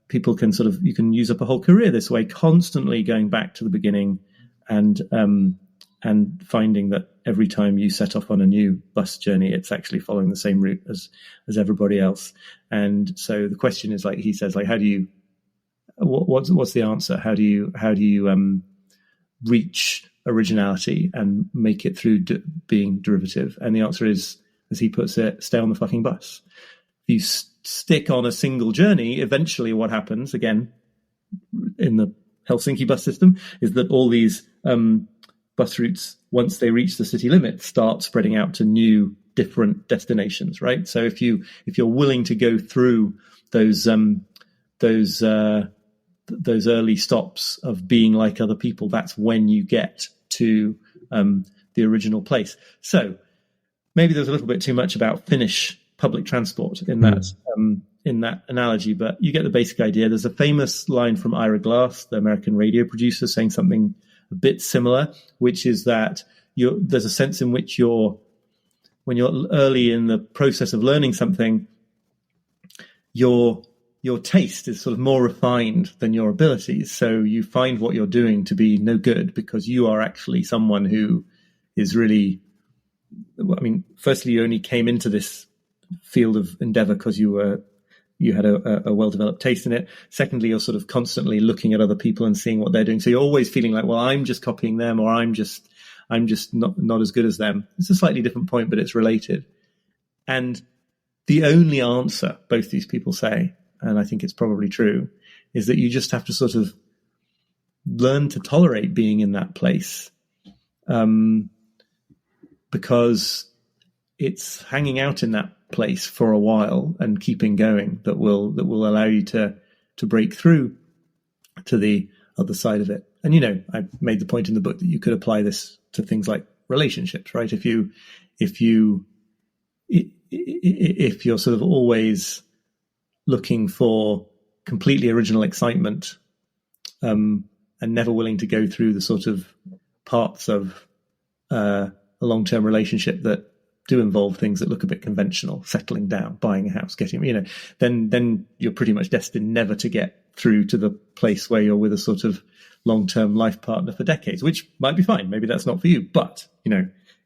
people can you can use up a whole career this way, constantly going back to the beginning and finding that every time you set off on a new bus journey, it's actually following the same route as everybody else. And so the question is, like he says, like, how do you, what's the answer? How do you reach originality and make it through being derivative? And the answer is, as he puts it, stay on the fucking bus. If you stick on a single journey, eventually what happens, again, in the Helsinki bus system, is that all these bus routes, once they reach the city limit, start spreading out to new, different destinations, right? So if you're willing to go through those early stops of being like other people, that's when you get to the original place. So maybe there's a little bit too much about Finnish public transport in that analogy, but you get the basic idea. There's a famous line from Ira Glass, the American radio producer, saying something a bit similar, which is that there's a sense in which when you're early in the process of learning something, your taste is sort of more refined than your abilities. So you find what you're doing to be no good because you are actually someone who is really, I mean, firstly, you only came into this field of endeavor because you had a well-developed taste in it. Secondly, you're sort of constantly looking at other people and seeing what they're doing. So you're always feeling like, well, I'm just copying them, or I'm just not as good as them. It's a slightly different point, but it's related. And the only answer both these people say, and I think it's probably true, is that you just have to sort of learn to tolerate being in that place, because it's hanging out in that place for a while and keeping going that will allow you to break through to the other side of it. And I made the point in the book that you could apply this to things like relationships, right? If you're sort of always looking for completely original excitement, and never willing to go through the sort of parts of a long-term relationship that do involve things that look a bit conventional, settling down, buying a house, getting, then you're pretty much destined never to get through to the place where you're with a sort of long-term life partner for decades, which might be fine. Maybe that's not for you, but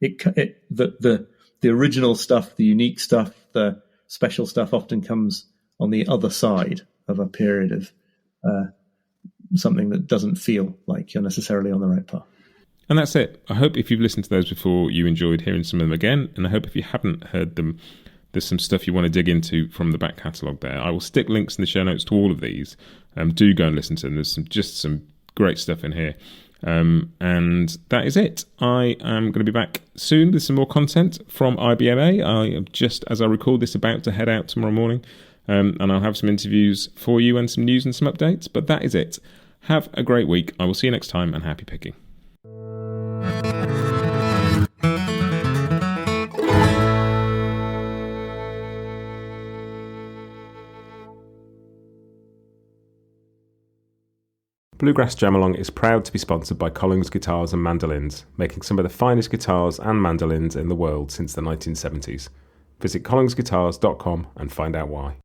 the original stuff, the unique stuff, the special stuff often comes on the other side of a period of something that doesn't feel like you're necessarily on the right path. And that's it. I hope if you've listened to those before, you enjoyed hearing some of them again. And I hope if you haven't heard them, there's some stuff you want to dig into from the back catalogue there. I will stick links in the show notes to all of these. Do go and listen to them. There's some great stuff in here. And that is it. I am going to be back soon with some more content from IBMA. I am just, as I record this, about to head out tomorrow morning. And I'll have some interviews for you and some news and some updates. But that is it. Have a great week. I will see you next time, and happy picking. Bluegrass Jamalong is proud to be sponsored by Collings Guitars and Mandolins, making some of the finest guitars and mandolins in the world since the 1970s. Visit collingsguitars.com and find out why.